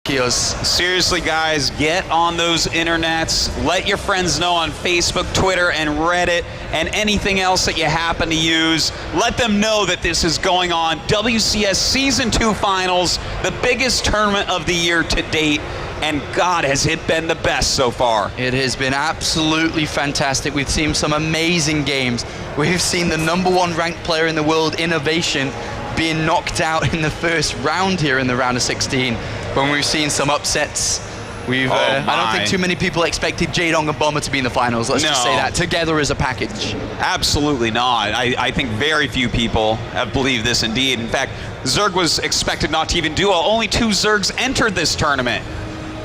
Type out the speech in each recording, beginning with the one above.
Kios. Seriously, guys, get on those internets. Let your friends know on Facebook, Twitter, and Reddit, and anything else that you happen to use. Let them know that this is going on. WCS Season 2 Finals, the biggest tournament of the year to date, and God, has it been the best so far. It has been absolutely fantastic. We've seen some amazing games. We've seen the #1 ranked player in the world, Innovation, being knocked out in the first round here in the round of 16. When we've seen some upsets. I don't think too many people expected Jaedong and Bomber to be in the finals. Let's just say that, together as a package. Absolutely not. I think very few people have believed this indeed. In fact, Zerg was expected not to even duo. Only 2 Zergs entered this tournament.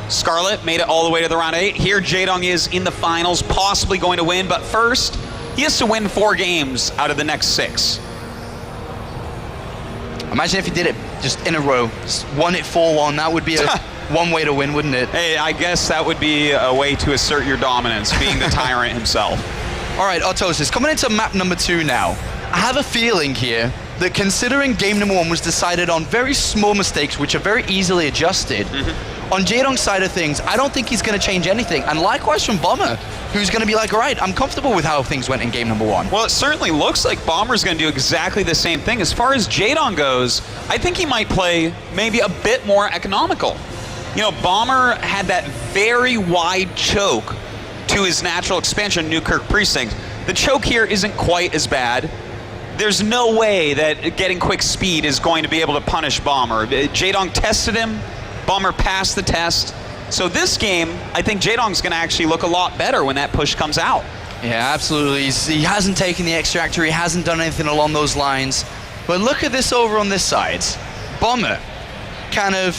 Scarlet made it all the way to the round 8. Here Jaedong is in the finals, possibly going to win, but first, he has to win 4 games out of the next 6. Imagine if he did it just in a row, just won it 4-1. That would be one way to win, wouldn't it? Hey, I guess that would be a way to assert your dominance, being the tyrant himself. All right, Autosis, coming into map number 2 now. I have a feeling here that considering game number 1 was decided on very small mistakes, which are very easily adjusted, on Jaedong's side of things, I don't think he's going to change anything. And likewise from Bomber, who's going to be like, all right, I'm comfortable with how things went in game number 1. Well, it certainly looks like Bomber's going to do exactly the same thing. As far as Jaedong goes, I think he might play maybe a bit more economical. You know, Bomber had that very wide choke to his natural expansion, Newkirk Precinct. The choke here isn't quite as bad. There's no way that getting quick speed is going to be able to punish Bomber. Jaedong tested him. Bomber passed the test. So this game, I think Jaedong's going to actually look a lot better when that push comes out. Yeah, absolutely. He hasn't taken the extractor. He hasn't done anything along those lines. But look at this over on this side. Bomber kind of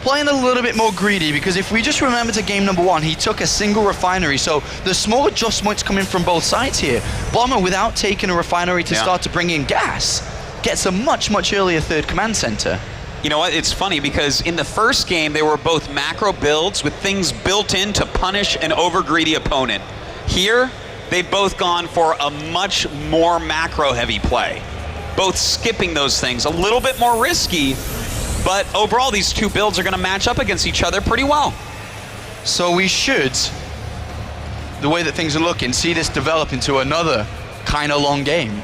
playing a little bit more greedy, because if we just remember to game number 1, he took a single refinery. So the small adjustments coming from both sides here. Bomber, without taking a refinery to start to bring in gas, gets a much, much earlier 3rd command center. You know what, it's funny because in the first game, they were both macro builds with things built in to punish an over-greedy opponent. Here, they've both gone for a much more macro-heavy play. Both skipping those things, a little bit more risky, but overall, these 2 builds are gonna match up against each other pretty well. So we should, the way that things are looking, see this develop into another kind of long game.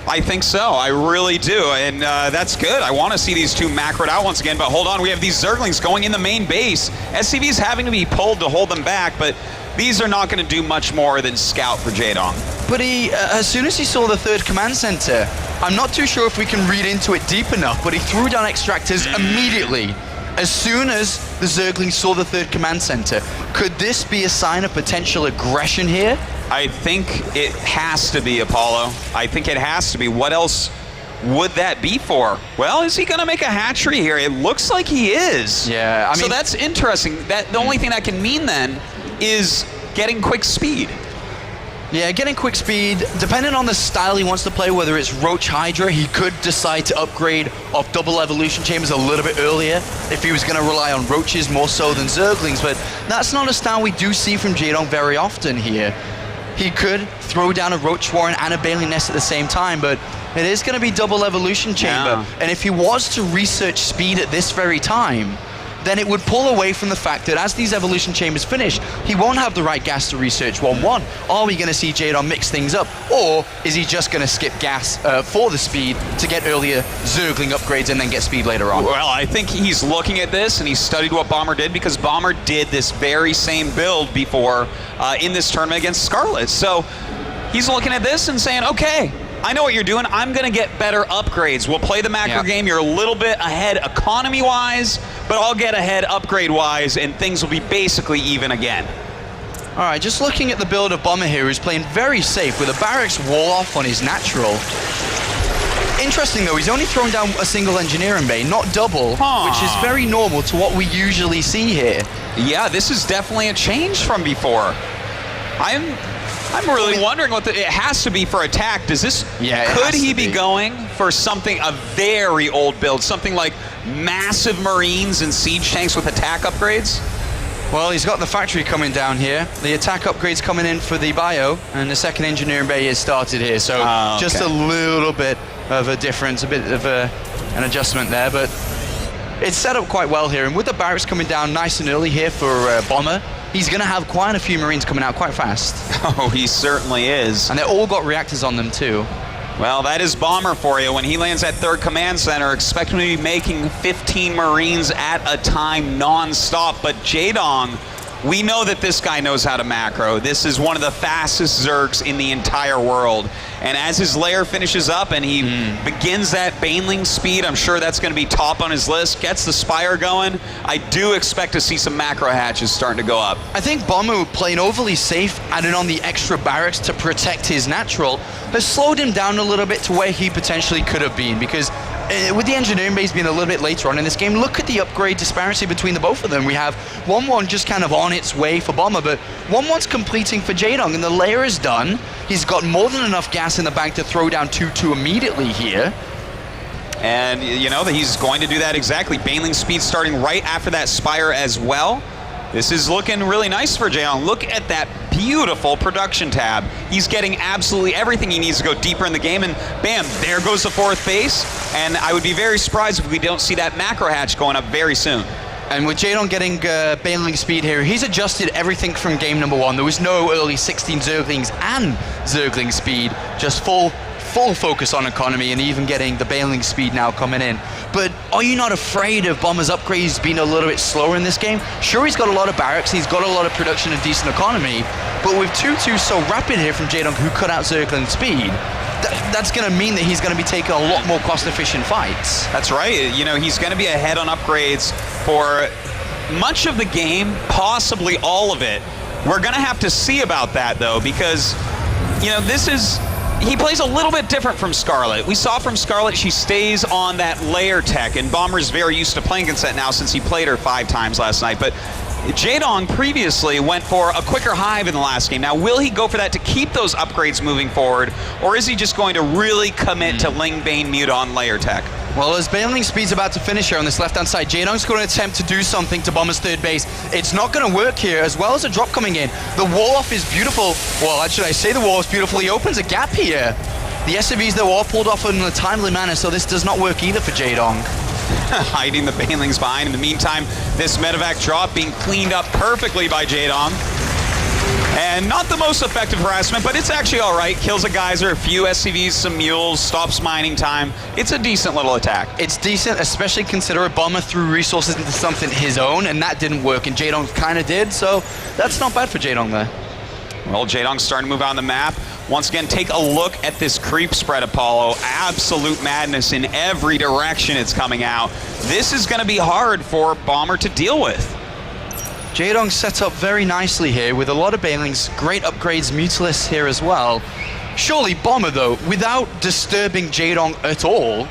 I think so, I really do, and that's good. I want to see these 2 macroed out once again, but hold on, we have these Zerglings going in the main base. SCV's having to be pulled to hold them back, but these are not going to do much more than scout for Jaedong. But he, as soon as he saw the 3rd command center, I'm not too sure if we can read into it deep enough, but he threw down extractors immediately. As soon as the Zerglings saw the 3rd command center. Could this be a sign of potential aggression here? I think it has to be, Apollo. I think it has to be. What else would that be for? Well, is he going to make a hatchery here? It looks like he is. Yeah, I mean, so that's interesting. The only thing that can mean then is getting quick speed. Yeah, getting quick speed, depending on the style he wants to play, whether it's Roach Hydra, he could decide to upgrade off double evolution chambers a little bit earlier if he was going to rely on Roaches more so than Zerglings, but that's not a style we do see from Jaedong very often here. He could throw down a Roach Warren and a Baleen Nest at the same time, but it is going to be double evolution chamber. Yeah. And if he was to research speed at this very time, then it would pull away from the fact that as these evolution chambers finish, he won't have the right gas to research 1-1. Are we going to see Jaedong mix things up? Or is he just going to skip gas for the speed to get earlier Zergling upgrades and then get speed later on? Well, I think he's looking at this and he studied what Bomber did, because Bomber did this very same build before in this tournament against Scarlet. So he's looking at this and saying, okay, I know what you're doing. I'm going to get better upgrades. We'll play the macro game. You're a little bit ahead economy-wise, but I'll get ahead upgrade-wise, and things will be basically even again. All right, just looking at the build of Bomber here, who's playing very safe with a Barracks wall-off on his natural. Interesting, though, he's only thrown down a single engineering bay, not double, which is very normal to what we usually see here. Yeah, this is definitely a change from before. I'm really wondering what it has to be for attack. Does this, could he be going for something, a very old build, something like massive Marines and siege tanks with attack upgrades? Well, he's got the factory coming down here. The attack upgrades coming in for the bio, and the second engineering bay is started here. So just a little bit of a difference, a bit of an adjustment there, but it's set up quite well here, and with the barracks coming down nice and early here for Bomber, he's going to have quite a few Marines coming out quite fast. Oh, he certainly is. And they all got reactors on them too. Well, that is Bomber for you. When he lands at 3rd Command Center, expect him to be making 15 Marines at a time non-stop. But Jaedong, we know that this guy knows how to macro. This is one of the fastest Zergs in the entire world. And as his lair finishes up and he begins that Baneling speed, I'm sure that's going to be top on his list, gets the Spire going, I do expect to see some macro hatches starting to go up. I think Bomber playing overly safe, adding on the extra barracks to protect his natural, has slowed him down a little bit to where he potentially could have been, because with the engineering base being a little bit later on in this game, look at the upgrade disparity between the both of them. We have 1-1 just kind of on its way for Bomber, but 1-1's completing for Jaedong, and the layer is done. He's got more than enough gas in the bank to throw down 2-2 immediately here. And you know that he's going to do that exactly. Baneling speed starting right after that Spire as well. This is looking really nice for Jaedong. Look at that beautiful production tab. He's getting absolutely everything he needs to go deeper in the game, and bam, there goes the 4th base. And I would be very surprised if we don't see that macro hatch going up very soon. And with Jaedong getting Baneling speed here, he's adjusted everything from game number 1. There was no early 16 Zerglings and Zergling speed, just full focus on economy, and even getting the Baneling speed now coming in. But are you not afraid of Bomber's upgrades being a little bit slower in this game? Sure, he's got a lot of barracks, he's got a lot of production and decent economy, but with 2-2 so rapid here from Jaedong, who cut out Zergling speed, that's going to mean that he's going to be taking a lot more cost-efficient fights. That's right. You know, he's going to be ahead on upgrades for much of the game, possibly all of it. We're going to have to see about that, though, because, you know, he plays a little bit different from Scarlet. We saw from Scarlet she stays on that layer tech, and Bomber's very used to playing against that now since he played her 5 times last night. But Jaedong previously went for a quicker hive in the last game. Now, will he go for that to keep those upgrades moving forward, or is he just going to really commit to Ling Bane Muta on layer tech? Well, as Baneling speed's about to finish here on this left-hand side, Jaedong's going to attempt to do something to Bomber's 3rd base. It's not going to work here, as well as a drop coming in. The wall-off is beautiful. Well, actually, I say the wall-off's beautiful. He opens a gap here. The SCVs, though, are pulled off in a timely manner, so this does not work either for Jaedong. Hiding the Banelings behind. In the meantime, this medevac drop being cleaned up perfectly by Jaedong. And not the most effective harassment, but it's actually all right. Kills a geyser, a few SCVs, some mules, stops mining time. It's a decent little attack. It's decent, especially consider a Bomber threw resources into something his own, and that didn't work, and Jaedong kind of did, so that's not bad for Jaedong there. Well, Jaedong's starting to move on the map. Once again, take a look at this creep spread, Apollo. Absolute madness in every direction it's coming out. This is going to be hard for Bomber to deal with. Jaedong set up very nicely here with a lot of Banelings, great upgrades, Mutalists here as well. Surely Bomber, though, without disturbing Jaedong at all,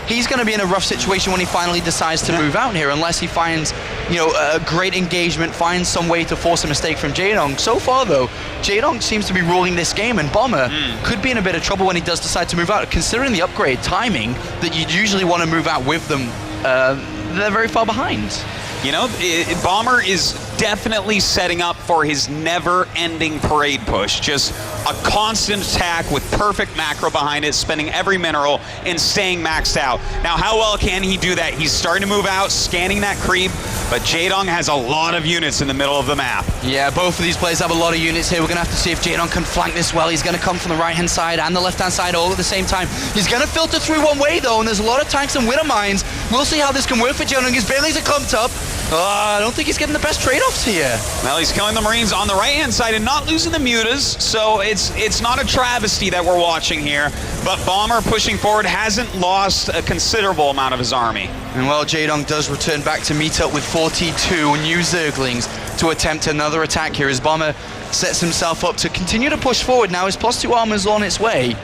he's going to be in a rough situation when he finally decides to move out here, unless he finds, you know, a great engagement, finds some way to force a mistake from Jaedong. So far, though, Jaedong seems to be ruling this game, and Bomber could be in a bit of trouble when he does decide to move out. Considering the upgrade timing that you'd usually want to move out with them, they're very far behind. You know, Bomber is definitely setting up for his never-ending parade push. Just a constant attack with perfect macro behind it, spending every mineral and staying maxed out. Now, how well can he do that? He's starting to move out, scanning that creep, but Jaedong has a lot of units in the middle of the map. Yeah, both of these players have a lot of units here. We're going to have to see if Jaedong can flank this well. He's going to come from the right-hand side and the left-hand side all at the same time. He's going to filter through one way, though, and there's a lot of tanks and winter mines. We'll see how this can work for Jaedong. His Banelings are clumped up. I don't think he's getting the best trade-offs here. Well, he's killing the Marines on the right-hand side and not losing the mutas, so it's not a travesty that we're watching here. But Bomber pushing forward hasn't lost a considerable amount of his army. And well, Jaedong does return back to meet up with 42 new Zerglings to attempt another attack here as Bomber sets himself up to continue to push forward. Now his +2 armor's on its way.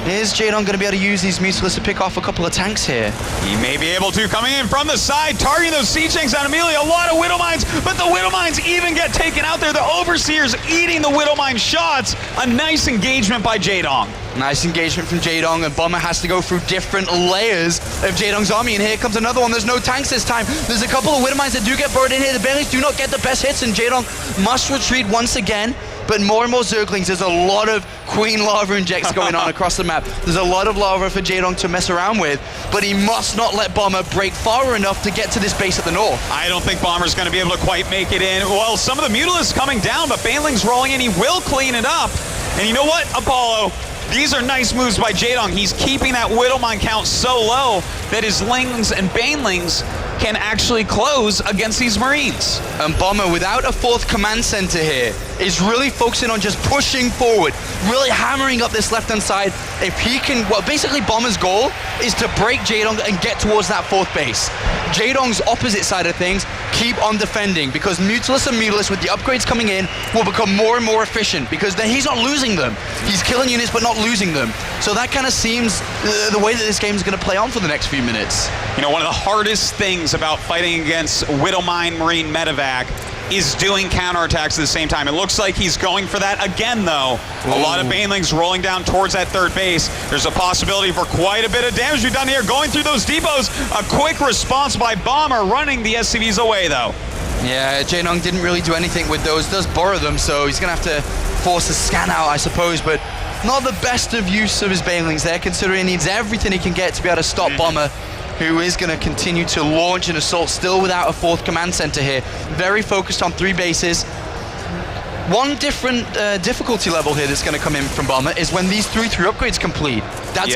Is Jaedong going to be able to use these Mutalists to pick off a couple of tanks here? He may be able to, coming in from the side, targeting those siege tanks on Amelia. A lot of Widow Mines, but the Widow Mines even get taken out there. The Overseer's eating the Widow Mine shots. A nice engagement by Jaedong. Nice engagement from Jaedong, and Bomber has to go through different layers of Jaedong's army, and here comes another one. There's no tanks this time. There's a couple of Widow Mines that do get buried in here. The Banelings do not get the best hits, and Jaedong must retreat once again. but more and more Zerglings. There's a lot of Queen Lava injects going on across the map. There's a lot of lava for Jaedong to mess around with, but he must not let Bomber break far enough to get to this base at the north. I don't think Bomber's going to be able to quite make it in. Well, some of the Mutalisks coming down, but Baneling's rolling in. He will clean it up. And you know what, Apollo? These are nice moves by Jaedong. He's keeping that Widowmine count so low that his Lings and Banelings can actually close against these Marines. And Bomber, without a fourth command center here, is really focusing on just pushing forward, really hammering up this left-hand side. If he can, well, basically Bomber's goal is to break Jaedong and get towards that fourth base. Jaedong's opposite side of things, keep on defending, because Mutalisk and Mutalisk with the upgrades coming in will become more and more efficient, because then he's not losing them. He's killing units but not losing them. So that kind of seems the way that this game is going to play on for the next few minutes. You know, one of the hardest things about fighting against Widowmine Marine Medevac is doing counterattacks at the same time. It looks like he's going for that again, though. Ooh. A lot of Banelings rolling down towards that third base. There's a possibility for quite a bit of damage we've done here. Going through those depots, a quick response by Bomber, running the SCVs away, though. Yeah, Jaedong didn't really do anything with those. Does borrow them, so he's going to have to force a scan out, I suppose, but not the best of use of his Banelings there, considering he needs everything he can get to be able to stop Bomber, who is going to continue to launch an assault still without a fourth command center here. Very focused on 3 bases. One different difficulty level here that's going to come in from Bomber is when these 3/3 upgrades complete. That's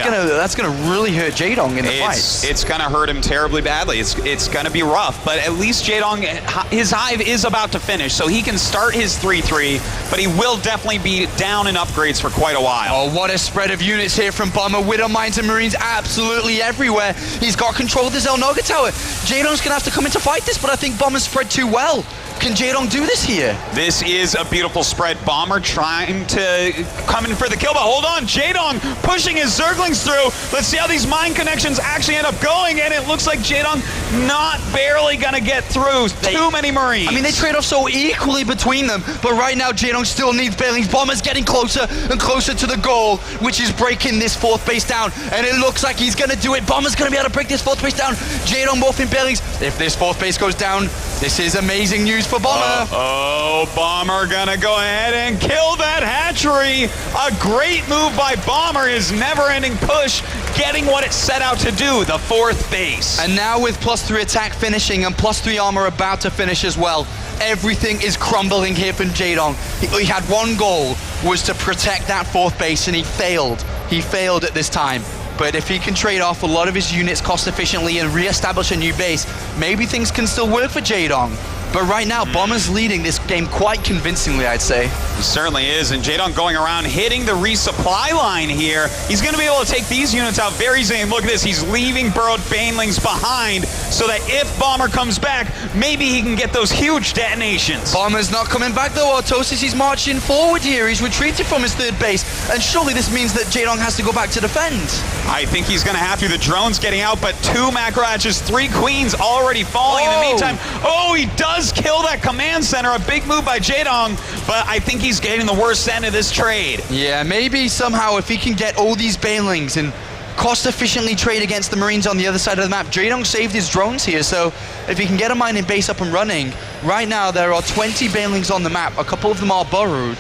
gonna really hurt Jaedong in the fight. It's gonna hurt him terribly badly. It's gonna be rough, but at least Jaedong, his hive is about to finish, so he can start his 3/3, but he will definitely be down in upgrades for quite a while. Oh, what a spread of units here from Bomber. Widowmines and Marines absolutely everywhere. He's got control of the Xel'Naga Tower. Jaedong's gonna have to come in to fight this, but I think Bomber's spread too well. Can Jaedong do this here? This is a beautiful spread. Bomber trying to come in for the kill, but hold on. Jaedong pushing his Zerglings through. Let's see how these mine connections actually end up going, and it looks like Jaedong not barely gonna get through. Too many Marines. I mean, they trade off so equally between them, but right now Jaedong still needs Banelings. Bomber's getting closer and closer to the goal, which is breaking this fourth base down, and it looks like he's gonna do it. Bomber's gonna be able to break this fourth base down. Jaedong morphing Banelings. If this fourth base goes down, this is amazing news for Bomber. Oh, Bomber gonna go ahead and kill that hatchery. A great move by Bomber, his never-ending push, getting what it set out to do, the fourth base. And now with +3 attack finishing and +3 armor about to finish as well, everything is crumbling here from Jaedong. He had one goal, was to protect that fourth base, and he failed. He failed at this time. But if he can trade off a lot of his units cost efficiently and re-establish a new base, maybe things can still work for Jaedong. But right now, Bomber's leading this game quite convincingly, I'd say. He certainly is, and Jaedong going around hitting the resupply line here. He's going to be able to take these units out very easily. And look at this, he's leaving burrowed Banelings behind so that if Bomber comes back, maybe he can get those huge detonations. Bomber's not coming back though, Artosis. He's marching forward here. He's retreated from his third base, and surely this means that Jaedong has to go back to defend. I think he's going to have to. The drone's getting out, but 2 macro hatches, 3 queens already falling in the meantime. Oh, he does kill that command center. A big move by Jaedong, but I think he's getting the worst end of this trade. Yeah, maybe somehow if he can get all these Banelings and cost efficiently trade against the Marines on the other side of the map. Jaedong saved his drones here, so if he can get a mining base up and running, right now there are 20 Banelings on the map. A couple of them are burrowed.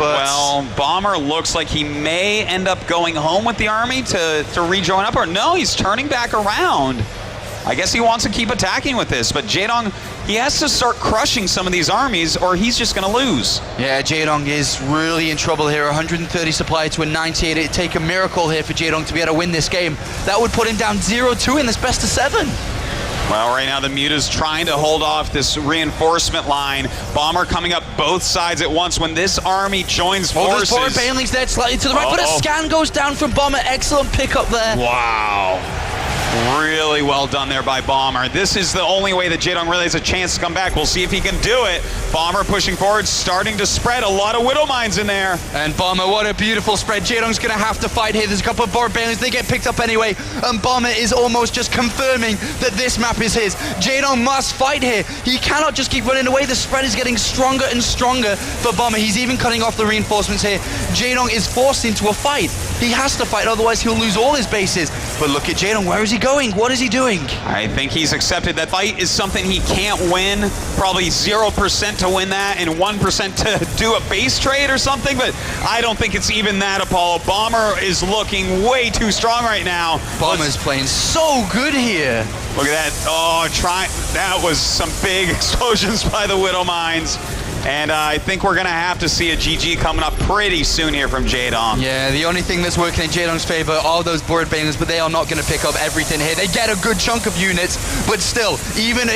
Well, Bomber looks like he may end up going home with the army to rejoin up, or no, he's turning back around. I guess he wants to keep attacking with this, but Jaedong, he has to start crushing some of these armies or he's just going to lose. Yeah, Jaedong is really in trouble here. 130 supply to a 98. It'd take a miracle here for Jaedong to be able to win this game. That would put him down 0-2 in this best of 7. Well, right now the Muta's trying to hold off this reinforcement line. Bomber coming up both sides at once when this army joins forces. Oh, there's 4 Banelings there slightly to the right, but a scan goes down from Bomber. Excellent pickup there. Wow. Really well done there by Bomber. This is the only way that Jaedong really has a chance to come back. We'll see if he can do it. Bomber pushing forward, starting to spread. A lot of Widowmines in there. And Bomber, what a beautiful spread. Jaedong's going to have to fight here. There's a couple of board Banelings. They get picked up anyway. And Bomber is almost just confirming that this map is his. Jaedong must fight here. He cannot just keep running away. The spread is getting stronger and stronger for Bomber. He's even cutting off the reinforcements here. Jaedong is forced into a fight. He has to fight, otherwise he'll lose all his bases. But look at Jaedong, where is he going? What is he doing? I think he's accepted that fight is something he can't win. Probably 0% to win that and 1% to do a base trade or something, but I don't think it's even that, Apollo. Bomber is looking way too strong right now. Bomber's playing so good here. Look at that. Oh, that was some big explosions by the Widow Mines. And I think we're going to have to see a GG coming up pretty soon here from Jaedong. Yeah, the only thing that's working in Jaedong's favor are those board bangers, but they are not going to pick up everything here. They get a good chunk of units, but still, even if